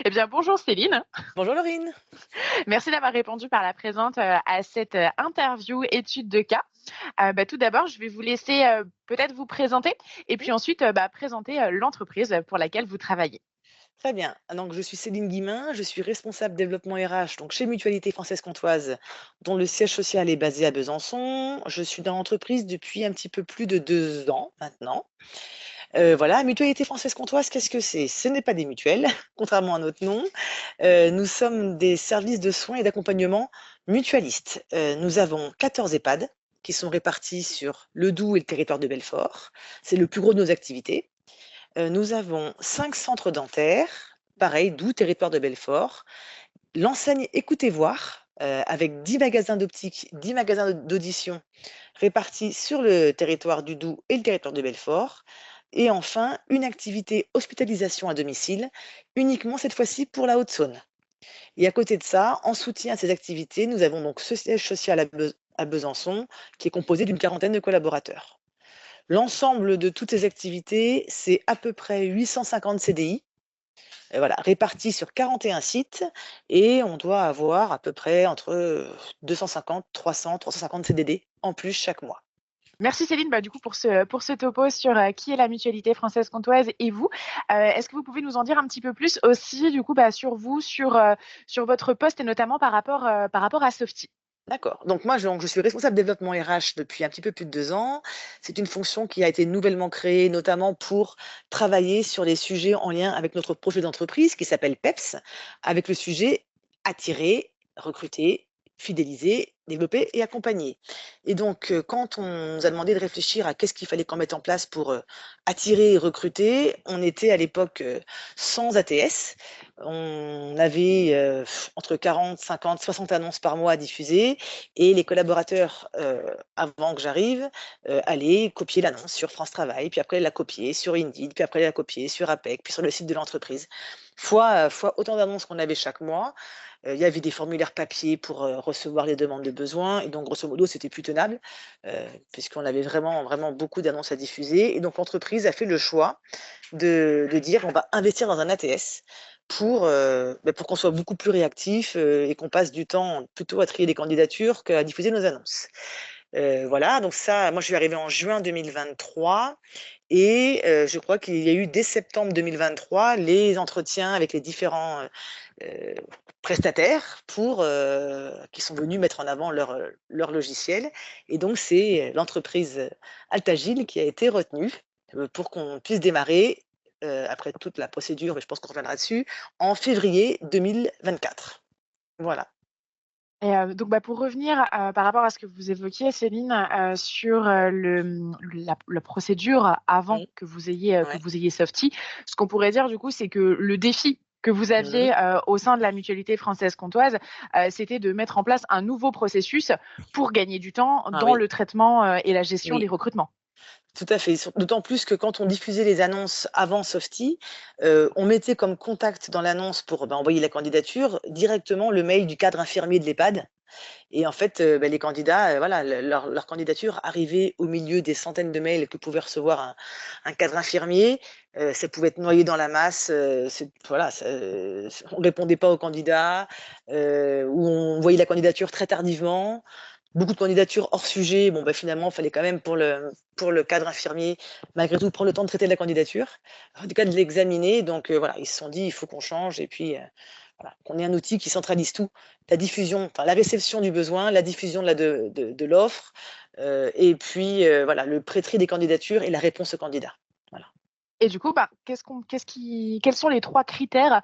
Eh bien, bonjour Céline. Bonjour Laurine. Merci d'avoir répondu par la présente à cette interview étude de cas. Tout d'abord, je vais vous laisser peut-être vous présenter et Mmh. puis ensuite présenter l'entreprise pour laquelle vous travaillez. Très bien. Donc je suis Céline Guimin, je suis responsable développement RH donc chez Mutualité Française Comtoise, dont le siège social est basé à Besançon. Je suis dans l'entreprise depuis un petit peu plus de 2 ans maintenant. Voilà, Mutualité Française Comtoise, qu'est-ce que c'est? Ce n'est pas des mutuelles, contrairement à notre nom. Nous sommes des services de soins et d'accompagnement mutualistes. Nous avons 14 EHPAD qui sont répartis sur le Doubs et le territoire de Belfort. C'est le plus gros de nos activités. Nous avons 5 centres dentaires, pareil, Doubs, territoire de Belfort. L'enseigne Écoutez Voir, avec 10 magasins d'optique, 10 magasins d'audition répartis sur le territoire du Doubs et le territoire de Belfort. Et enfin, une activité hospitalisation à domicile, uniquement cette fois-ci pour la Haute-Saône. Et à côté de ça, en soutien à ces activités, nous avons donc ce siège social à Besançon, qui est composé d'une quarantaine de collaborateurs. L'ensemble de toutes ces activités, c'est à peu près 850 CDI, voilà, répartis sur 41 sites et on doit avoir à peu près entre, 250, 300, 350 CDD en plus chaque mois. Merci Céline du coup pour ce topo sur qui est la mutualité française comtoise et vous. Est-ce que vous pouvez nous en dire un petit peu plus aussi du coup sur vous, sur votre poste et notamment par rapport à Softy? D'accord. Donc moi, je suis responsable développement RH depuis un petit peu plus de 2 ans. C'est une fonction qui a été nouvellement créée, notamment pour travailler sur les sujets en lien avec notre projet d'entreprise qui s'appelle PEPS, avec le sujet attirer, recruter, fidéliser, développer et accompagner. Et donc, quand on nous a demandé de réfléchir à qu'est-ce qu'il fallait qu'on mette en place pour, attirer et recruter, on était à l'époque, sans ATS. On avait, entre 40, 50, 60 annonces par mois à diffuser et les collaborateurs, avant que j'arrive, allaient copier l'annonce sur France Travail, puis après la copier sur Indeed, puis après la copier sur APEC, puis sur le site de l'entreprise. Fois autant d'annonces qu'on avait chaque mois. Il y avait des formulaires papier pour, recevoir les demandes de besoins et donc grosso modo, c'était plus tenable, heu, puisqu'on avait vraiment, vraiment beaucoup d'annonces à diffuser et donc l'entreprise a fait le choix de dire: «On va investir dans un ATS pour qu'on soit beaucoup plus réactif, et qu'on passe du temps plutôt à trier les candidatures qu'à diffuser nos annonces». Voilà, donc ça, moi je suis arrivée en juin 2023 et je crois qu'il y a eu dès septembre 2023 les entretiens avec les différents, heu, prestataires pour, qui sont venus mettre en avant leur logiciel et donc c'est l'entreprise, Altagil qui a été retenue, pour qu'on puisse démarrer, après toute la procédure et je pense qu'on reviendra dessus, en février 2024. Voilà. Et pour revenir, par rapport à ce que vous évoquiez Céline, sur, la procédure avant Mmh. que Ouais. vous ayez Softy, ce qu'on pourrait dire du coup, c'est que le défi que vous Mmh. aviez, au sein de la mutualité française comtoise, c'était de mettre en place un nouveau processus pour gagner du temps Ah dans oui, le traitement, et la gestion oui. des recrutements. Tout à fait, d'autant plus que quand on diffusait les annonces avant Softy, on mettait comme contact dans l'annonce pour, envoyer la candidature, directement le mail du cadre infirmier de l'EHPAD et en fait, les candidats, voilà, leur candidature arrivait au milieu des centaines de mails que pouvait recevoir un cadre infirmier, ça pouvait être noyé dans la masse, c'est voilà, on répondait pas aux candidats, ou on voyait la candidature très tardivement. Beaucoup de candidatures hors sujet, finalement, il fallait quand même pour le cadre infirmier, malgré tout, prendre le temps de traiter la candidature, en tout cas de l'examiner donc voilà, ils se sont dit: «Il faut qu'on change» et puis, voilà, qu'on ait un outil qui centralise tout. La diffusion, enfin la réception du besoin, la diffusion de l'offre, et puis, voilà, le pré-tri des candidatures et la réponse aux candidats. Voilà. Et du coup, quels sont les 3 critères,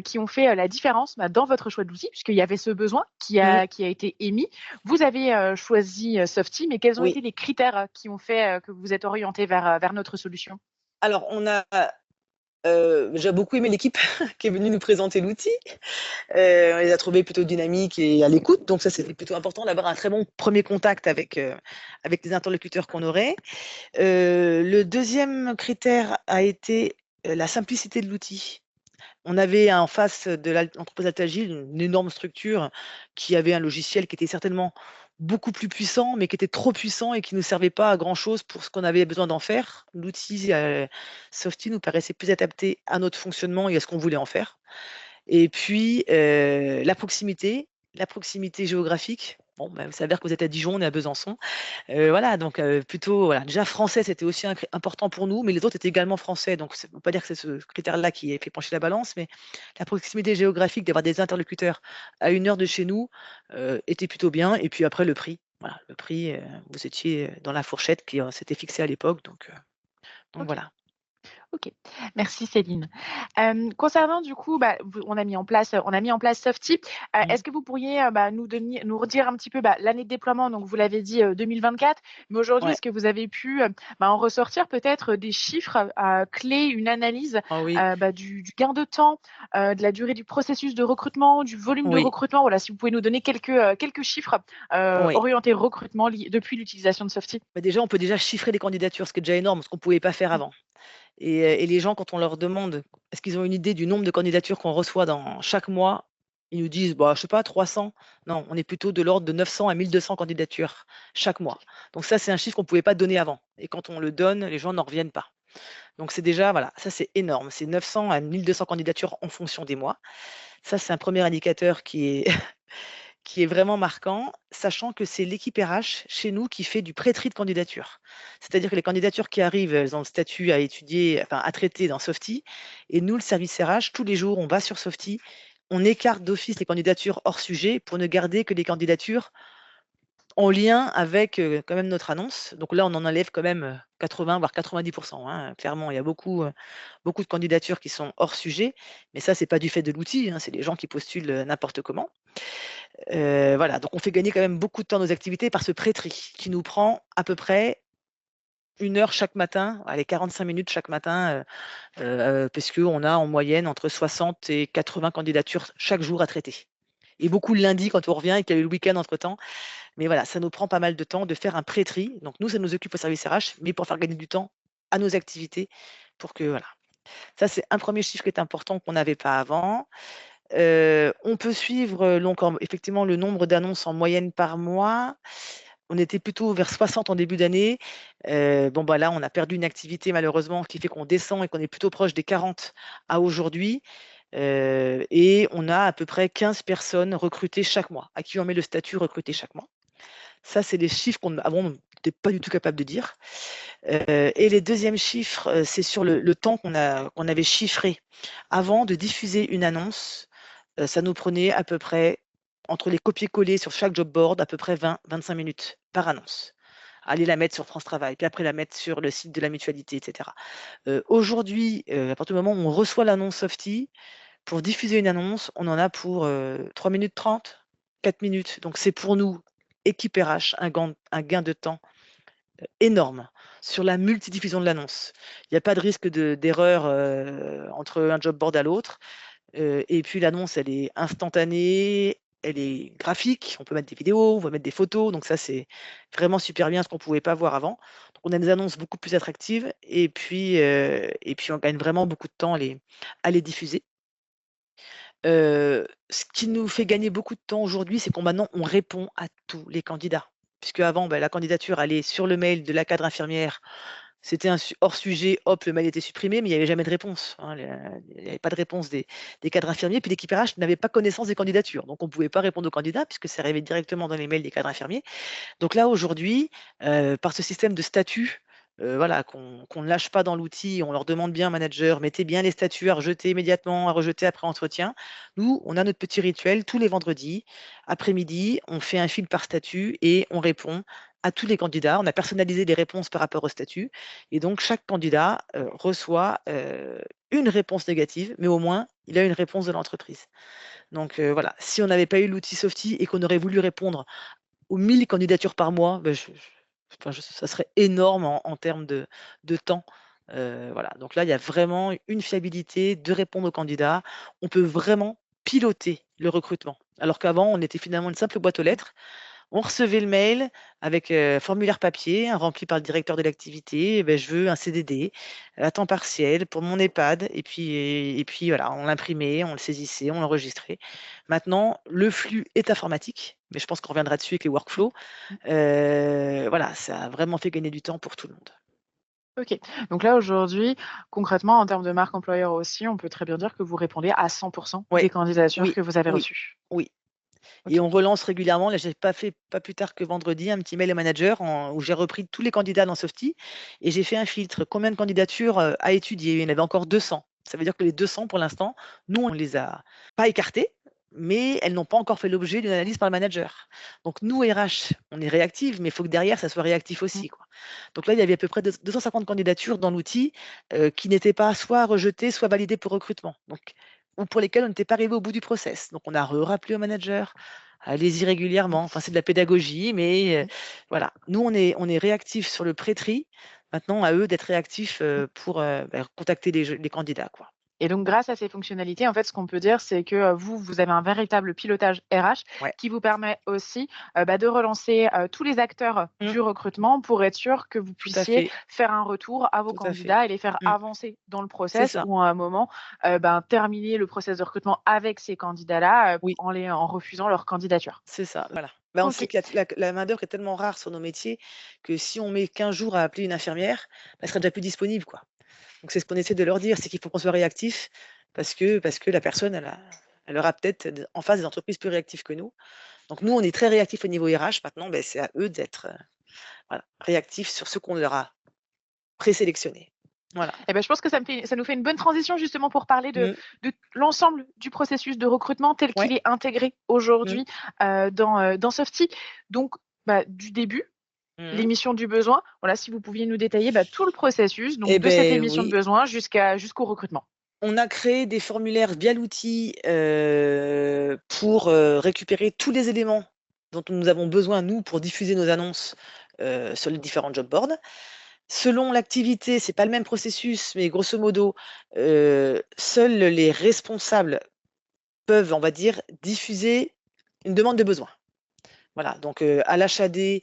qui ont fait, la différence, dans votre choix d'outil? Puisqu'il y avait ce besoin Mmh. qui a été émis. Vous avez, choisi, Softy, mais quels ont Oui. été les critères, qui ont fait, que vous vous êtes orienté vers notre solution? Alors on a, j'ai beaucoup aimé l'équipe qui est venue nous présenter l'outil. On les a trouvés plutôt dynamiques et à l'écoute, donc ça, c'était plutôt important d'avoir un très bon premier contact avec les interlocuteurs qu'on aurait. Le deuxième critère a été, la simplicité de l'outil. On avait en face de l'entreprise Altagil une énorme structure qui avait un logiciel qui était certainement beaucoup plus puissant, mais qui était trop puissant et qui ne nous servait pas à grand chose pour ce qu'on avait besoin d'en faire. L'outil, Softy nous paraissait plus adapté à notre fonctionnement et à ce qu'on voulait en faire. Et puis, la proximité géographique. Bon, bah, il s'avère que vous êtes à Dijon, on est à Besançon. Voilà, donc plutôt, voilà. Déjà français, c'était aussi important pour nous, mais les autres étaient également français. Donc, ça ne veut pas dire que c'est ce critère-là qui a fait pencher la balance, mais la proximité géographique, d'avoir des interlocuteurs à 1 heure de chez nous, était plutôt bien. Et puis après, le prix. Voilà, le prix, vous étiez dans la fourchette qui s'était fixée à l'époque. Donc OK. voilà. OK, merci Céline. Concernant du coup, on a mis en place Softy. Mmh. Est-ce que vous pourriez, nous redire un petit peu, l'année de déploiement? Donc vous l'avez dit, 2024, mais aujourd'hui, Ouais. est-ce que vous avez pu, en ressortir peut-être des chiffres, clés, une analyse, Ah oui, du gain de temps, de la durée du processus de recrutement, du volume de oui, recrutement? Voilà, si vous pouvez nous donner quelques chiffres, oui. orientés recrutement depuis l'utilisation de Softy. Bah, déjà, on peut déjà chiffrer les candidatures, ce qui est déjà énorme, ce qu'on ne pouvait pas faire Mmh. avant. Et les gens, quand on leur demande, est-ce qu'ils ont une idée du nombre de candidatures qu'on reçoit dans chaque mois? Ils nous disent: «Bah, je sais pas, 300». Non, on est plutôt de l'ordre de 900 à 1 200 candidatures chaque mois. Donc ça, c'est un chiffre qu'on ne pouvait pas donner avant, et quand on le donne, les gens n'en reviennent pas. Donc c'est déjà, voilà, ça c'est énorme. C'est 900 à 1 200 candidatures en fonction des mois. Ça, c'est un premier indicateur qui est qui est vraiment marquant, sachant que c'est l'équipe RH chez nous qui fait du pré-tri de candidatures. C'est-à-dire que les candidatures qui arrivent, elles ont le statut à étudier, enfin à traiter dans Softy, et nous, le service RH, tous les jours, on va sur Softy, on écarte d'office les candidatures hors sujet pour ne garder que les candidatures en lien avec, quand même notre annonce. Donc là, on en enlève quand même, 80 voire 90, hein. Clairement, il y a beaucoup de candidatures qui sont hors sujet, mais ça, c'est pas du fait de l'outil, hein, c'est les gens qui postulent, n'importe comment. Voilà, donc on fait gagner quand même beaucoup de temps à nos activités par ce pré-tri qui nous prend à peu près 1 heure chaque matin, allez, 45 minutes chaque matin, parce qu'on a en moyenne entre 60 et 80 candidatures chaque jour à traiter, et beaucoup le lundi quand on revient et qu'il y a eu le week-end entre-temps. Mais voilà, ça nous prend pas mal de temps de faire un pré-tri. Donc nous, ça nous occupe au service RH, mais pour faire gagner du temps à nos activités, pour que voilà. Ça, c'est un premier chiffre qui est important qu'on n'avait pas avant. On peut suivre, donc effectivement le nombre d'annonces en moyenne par mois. On était plutôt vers 60 en début d'année. Bon, bah, là, on a perdu une activité malheureusement qui fait qu'on descend et qu'on est plutôt proche des 40 à aujourd'hui. Et on a à peu près 15 personnes recrutées chaque mois, à qui on met le statut recruté chaque mois. Ça, c'est des chiffres qu'avant on n'était pas du tout capable de dire. Et les deuxièmes chiffres, c'est sur le temps qu'on avait chiffré avant de diffuser une annonce. Ça nous prenait à peu près, entre les copier-coller sur chaque job board, à peu près 20-25 minutes par annonce. Aller la mettre sur France Travail, puis après la mettre sur le site de la mutualité, et cetera. Aujourd'hui, à partir du moment où on reçoit l'annonce Softy, pour diffuser une annonce, on en a pour, 3 minutes 30, 4 minutes. Donc c'est pour nous, équipe RH, un gain de temps énorme sur la multidiffusion de l'annonce. Il n'y a pas de risque d'erreur, entre un job board à l'autre. Et puis l'annonce, elle est instantanée, elle est graphique, on peut mettre des vidéos, on peut mettre des photos, donc ça, c'est vraiment super bien, ce qu'on ne pouvait pas voir avant. Donc on a des annonces beaucoup plus attractives, et puis on gagne vraiment beaucoup de temps à les diffuser. Ce qui nous fait gagner beaucoup de temps aujourd'hui, c'est qu'on maintenant on répond à tous les candidats. Puisque avant, bah, la candidature allait sur le mail de la cadre infirmière, c'était un hors sujet, hop, le mail était supprimé, mais il n'y avait jamais de réponse, hein. Il n'y avait pas de réponse des cadres infirmiers, puis l'équipe RH n'avait pas connaissance des candidatures. Donc on ne pouvait pas répondre aux candidats puisque ça arrivait directement dans les mails des cadres infirmiers. Donc là, aujourd'hui, par ce système de statut, voilà, qu'on ne lâche pas dans l'outil, on leur demande bien: «Manager, mettez bien les statuts à rejeter immédiatement, à rejeter après entretien». Nous, on a notre petit rituel tous les vendredis après-midi, on fait un fil par statut et on répond à tous les candidats. On a personnalisé les réponses par rapport au statut, et donc chaque candidat, reçoit, une réponse négative, mais au moins il a une réponse de l'entreprise. Donc voilà, si on n'avait pas eu l'outil Softy et qu'on aurait voulu répondre aux 1000 candidatures par mois, bah, ça serait énorme en termes de temps. Voilà, donc là, il y a vraiment une fiabilité de répondre aux candidats. On peut vraiment piloter le recrutement. Alors qu'avant, on était finalement une simple boîte aux lettres. On recevait le mail avec, formulaire papier, hein, rempli par le directeur de l'activité. Eh beh, je veux un CDD à temps partiel pour mon EHPAD, et puis voilà, on l'imprimait, on le saisissait, on l'enregistrait. Maintenant, le flux est informatique, mais je pense qu'on reviendra dessus avec les workflows. Voilà, ça a vraiment fait gagner du temps pour tout le monde. OK. Donc là, aujourd'hui, concrètement, en termes de marque employeur aussi, on peut très bien dire que vous répondez à 100 des Ouais, candidatures oui, que vous avez oui, reçues? oui. Et OK. on relance régulièrement. Là, j'ai pas plus tard que vendredi un petit mail au manager où j'ai repris tous les candidats dans Softie et j'ai fait un filtre. Combien de candidatures, à étudier? Il y en avait encore 200. Ça veut dire que les 200 pour l'instant, nous, on les a pas écartées, mais elles n'ont pas encore fait l'objet d'une analyse par le manager. Donc nous, RH, on est réactifs, mais il faut que derrière, ça soit réactif Mmh. aussi, quoi. Donc là, il y avait à peu près 250 candidatures dans l'outil, qui n'étaient pas soit rejetées, soit validées pour recrutement. Donc ou pour lesquelles on n'était pas arrivé au bout du process. Donc on a rappelé au manager. Allez-y régulièrement. Enfin, c'est de la pédagogie, mais Mmh. voilà. Nous, on est réactifs sur le pré-tri. Maintenant, à eux d'être réactifs, pour, contacter les candidats, quoi. Et donc, grâce à ces fonctionnalités, en fait, ce qu'on peut dire, c'est que vous avez un véritable pilotage RH Ouais. qui vous permet aussi de relancer tous les acteurs Mmh. du recrutement pour être sûr que vous Tout à puissiez fait, faire un retour à vos tout à fait. candidats et les faire Mmh. avancer dans le C'est process ça. ou à un moment terminer le process de recrutement avec ces candidats-là Oui, en refusant leur candidature. c'est ça, voilà. Bah, on Ok. sait que la main-d'œuvre est tellement rare sur nos métiers que si on met 15 jours à appeler une infirmière, bah, elle sera déjà plus disponible, quoi. Donc c'est ce qu'on essaie de leur dire, c'est qu'il faut qu'on soit réactif parce que la personne, elle aura peut-être en face des entreprises plus réactives que nous. Donc nous, on est très réactifs au niveau RH. Maintenant, beh, c'est à eux d'être, voilà, réactifs sur ce qu'on leur a présélectionné. Voilà. Eh ben, je pense que ça nous fait une bonne transition justement pour parler Mmh. de l'ensemble du processus de recrutement tel Ouais. qu'il est intégré Mmh. aujourd'hui dans Softy. Donc, du début, Mmh. l'émission du besoin. Voilà, si vous pouviez nous détailler tout le processus, Et donc de cette beh, émission de oui, besoin jusqu'au recrutement. on a créé des formulaires via l'outil, pour, récupérer tous les éléments dont nous avons besoin, nous, pour diffuser nos annonces, sur les différents job boards. Selon l'activité, c'est pas le même processus, mais grosso modo, seuls les responsables peuvent, on va dire, diffuser une demande de besoin. Voilà, donc à l'HAD,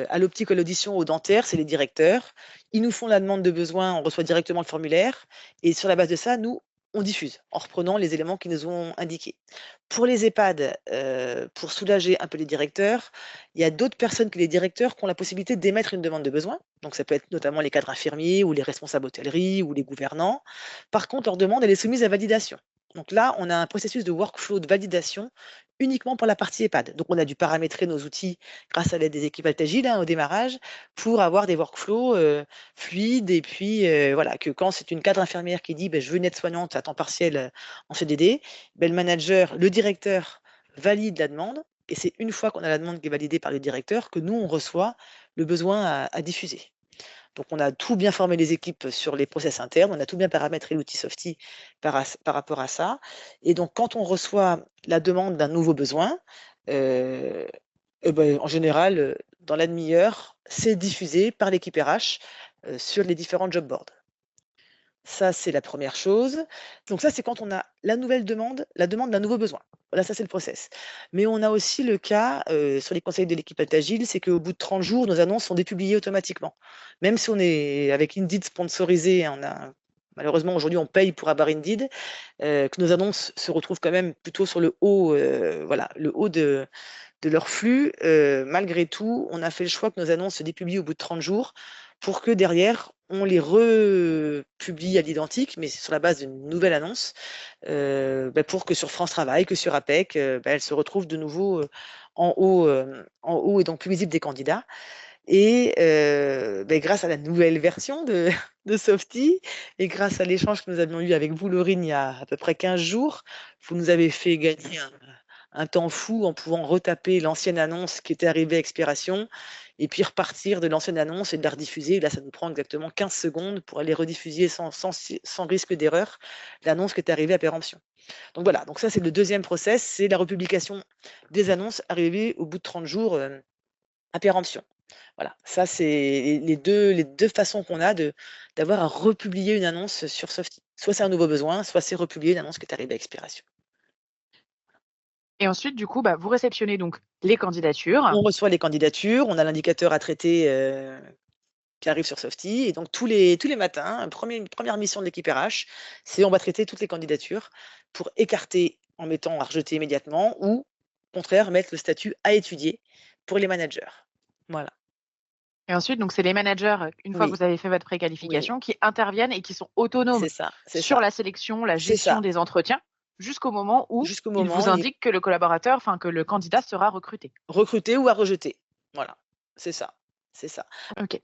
à l'optique, à l'audition, au dentaire, c'est les directeurs. Ils nous font la demande de besoin, on reçoit directement le formulaire et sur la base de ça, nous, on diffuse en reprenant les éléments qu'ils nous ont indiqués. Pour les EHPAD, pour soulager un peu les directeurs, il y a d'autres personnes que les directeurs qui ont la possibilité d'émettre une demande de besoin. Donc ça peut être notamment les cadres infirmiers ou les responsables hôtellerie ou les gouvernants. Par contre, leur demande, elle est soumise à validation. Donc là, on a un processus de workflow de validation uniquement pour la partie EHPAD. Donc on a dû paramétrer nos outils grâce à l'aide des équipes Altagiles, hein, au démarrage, pour avoir des workflows, fluides et puis, voilà, que quand c'est une cadre infirmière qui dit: «Beh, je veux une aide-soignante à temps partiel, en CDD», beh, le manager, le directeur valide la demande et c'est une fois qu'on a la demande qui est validée par le directeur que nous, on reçoit le besoin à diffuser. Donc on a tout bien formé les équipes sur les process internes, on a tout bien paramétré l'outil Softy par rapport à ça et donc quand on reçoit la demande d'un nouveau besoin, heu en général, dans la demi-heure, c'est diffusé par l'équipe RH, sur les différents job boards. Ça, c'est la première chose. Donc ça, c'est quand on a la demande d'un nouveau besoin. Voilà, ça, c'est le process. Mais on a aussi le cas, sur les conseils de l'équipe Altagile, c'est qu'au bout de 30 jours, nos annonces sont dépubliées automatiquement. Même si on est avec Indeed sponsorisé, malheureusement, aujourd'hui, on paye pour avoir Indeed, que nos annonces se retrouvent quand même plutôt sur le haut, voilà, le haut de leur flux, malgré tout, on a fait le choix que nos annonces se dépublient au bout de 30 jours pour que derrière, on les republie à l'identique, mais sur la base d'une nouvelle annonce, pour que sur France Travail, que sur APEC, elles se retrouvent de nouveau, en haut et donc plus visibles des candidats et grâce à la nouvelle version de de Softy et grâce à l'échange que nous avions eu avec vous, Laurine, il y a à peu près 15 jours, vous nous avez fait gagner un temps fou en pouvant retaper l'ancienne annonce qui était arrivée à expiration et puis repartir de l'ancienne annonce et de la rediffuser. Là, ça nous prend exactement 15 secondes pour aller rediffuser sans risque d'erreur l'annonce qui est arrivée à péremption. Donc voilà, donc ça c'est le deuxième process, c'est la republication des annonces arrivées au bout de 30 jours, à péremption. Voilà, ça c'est les deux façons qu'on a d'avoir à republier une annonce sur Softy. Soit c'est un nouveau besoin, soit c'est republier une annonce qui est arrivée à expiration. Et ensuite, du coup, vous réceptionnez donc les candidatures. On reçoit les candidatures, on a l'indicateur à traiter, qui arrive sur Softy et donc tous les matins, une première mission de l'équipe RH, c'est on va traiter toutes les candidatures pour écarter en mettant à rejeter immédiatement ou au contraire mettre le statut à étudier pour les managers. Voilà. Et ensuite, donc c'est les managers, une fois que Oui, vous avez fait votre oui, préqualification, qui interviennent et qui sont autonomes c'est ça, c'est sur ça, la sélection, la c'est gestion ça. des entretiens, jusqu'au moment où Jusqu'au ils moment vous où il est indiquent que le collaborateur, enfin que le candidat sera recruté. recruté ou à rejeter. Voilà, c'est ça, c'est ça. OK.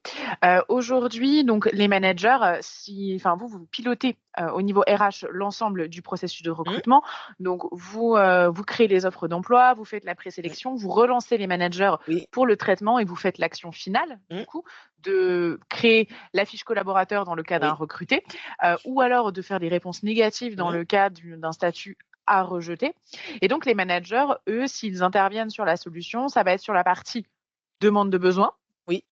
Aujourd'hui, donc les managers, si enfin vous pilotez, au niveau RH l'ensemble du processus de Mmh, recrutement. Donc vous créez les offres d'emploi, vous faites la mmh, présélection, vous relancez les managers oui, pour le traitement et vous faites l'action finale, du mmh, coup, de créer la fiche collaborateur dans le cas d'un oui, recruté, ou alors de faire des réponses négatives dans mmh, le cas d'un statut à rejeter. Et donc les managers, eux, s'ils interviennent sur la solution, ça va être sur la partie demande de besoin oui,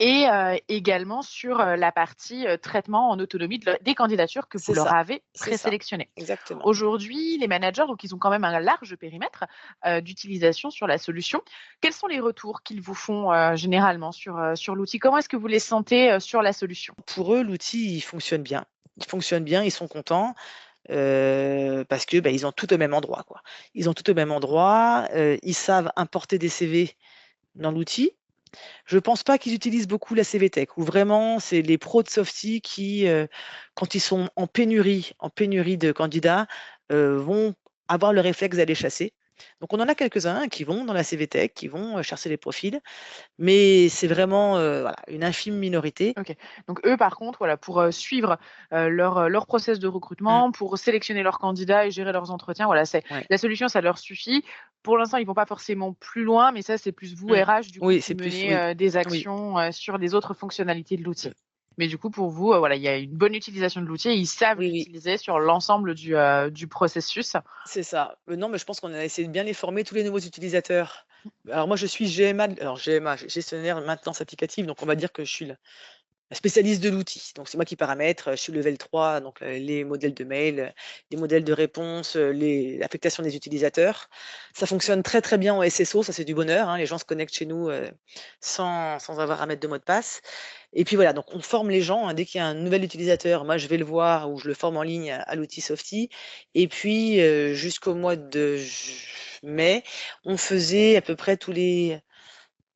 et également sur, la partie, traitement en autonomie des candidatures que vous leur avez c'est ça, présélectionnées. exactement. Aujourd'hui, les managers, donc ils ont quand même un large périmètre, d'utilisation sur la solution. Quels sont les retours qu'ils vous font, généralement sur l'outil? Comment est-ce que vous les sentez, sur la solution? Pour eux, l'outil, il fonctionne bien. Il fonctionne bien, ils sont contents, parce que, bah, ils ont tout au même endroit, quoi. Ils ont tout au même endroit, ils savent importer des CV dans l'outil. Je pense pas qu'ils utilisent beaucoup la CVTech, où vraiment c'est les pros de Softy qui, quand ils sont en pénurie de candidats, vont avoir le réflexe d'aller chasser. Donc on en a quelques-uns qui vont dans la CVTech, qui vont, chercher les profils, mais c'est vraiment, voilà, une infime minorité. OK. Donc eux, par contre, voilà, pour, suivre, leur process de Mmh, recrutement, pour sélectionner leurs candidats et gérer leurs entretiens, voilà, c'est ouais. la solution, ça leur suffit. Pour l'instant, ils vont pas forcément plus loin, mais ça, c'est plus vous, Mmh. RH, du coup, Oui, qui c'est plus menez, oui, des oui. actions, sur les autres fonctionnalités de Mmh. l'outil. Mais du coup, pour vous, voilà, il y a une bonne utilisation de l'outil et ils savent Oui, oui, l'utiliser sur l'ensemble du processus. c'est ça. Non, mais je pense qu'on a essayé de bien les former, tous les nouveaux utilisateurs. Alors moi, je suis GMA, alors GMA, gestionnaire maintenance applicative, donc on va dire que je suis la spécialiste de l'outil. Donc c'est moi qui paramètre, je suis level 3, donc les modèles de mail, les modèles de réponse, l'affectation des utilisateurs. Ça fonctionne très, très bien en SSO, ça c'est du bonheur, hein. Les gens se connectent chez nous, sans avoir à mettre de mot de passe. Et puis voilà, donc on forme les gens, hein, dès qu'il y a un nouvel utilisateur, moi je vais le voir ou je le forme en ligne à l'outil Softy. Et puis, jusqu'au mois de mai, on faisait à peu près tous les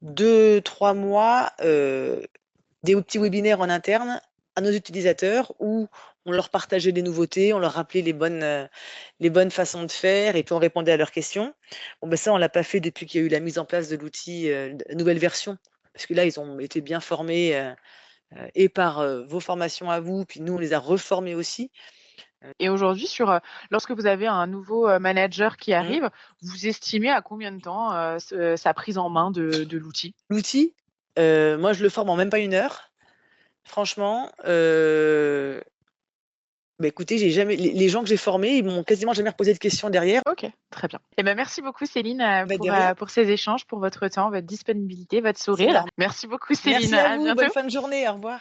2, 3 mois, des petits webinaires en interne à nos utilisateurs où on leur partageait les nouveautés, on leur rappelait les bonnes façons de faire et puis on répondait à leurs questions. Bon, ben ça, on l'a pas fait depuis qu'il y a eu la mise en place de l'outil, nouvelle version. Parce que là, ils ont été bien formés, et par, vos formations à vous, puis nous, on les a reformés aussi. Et aujourd'hui, lorsque vous avez un nouveau, manager qui Mmh. arrive, vous estimez à combien de temps, sa prise en main de l'outil? L'outil, moi, je le forme en même pas 1 heure. Franchement, bah, écoutez, j'ai jamais les gens que j'ai formés, ils m'ont quasiment jamais reposé de questions derrière. OK, très bien. Et ben, merci beaucoup Céline, Bah, de rien, pour ces échanges, pour votre temps, votre disponibilité, votre c'est sourire. normal. Merci beaucoup Céline, Merci à à vous, bientôt. bonne fin de journée, au revoir.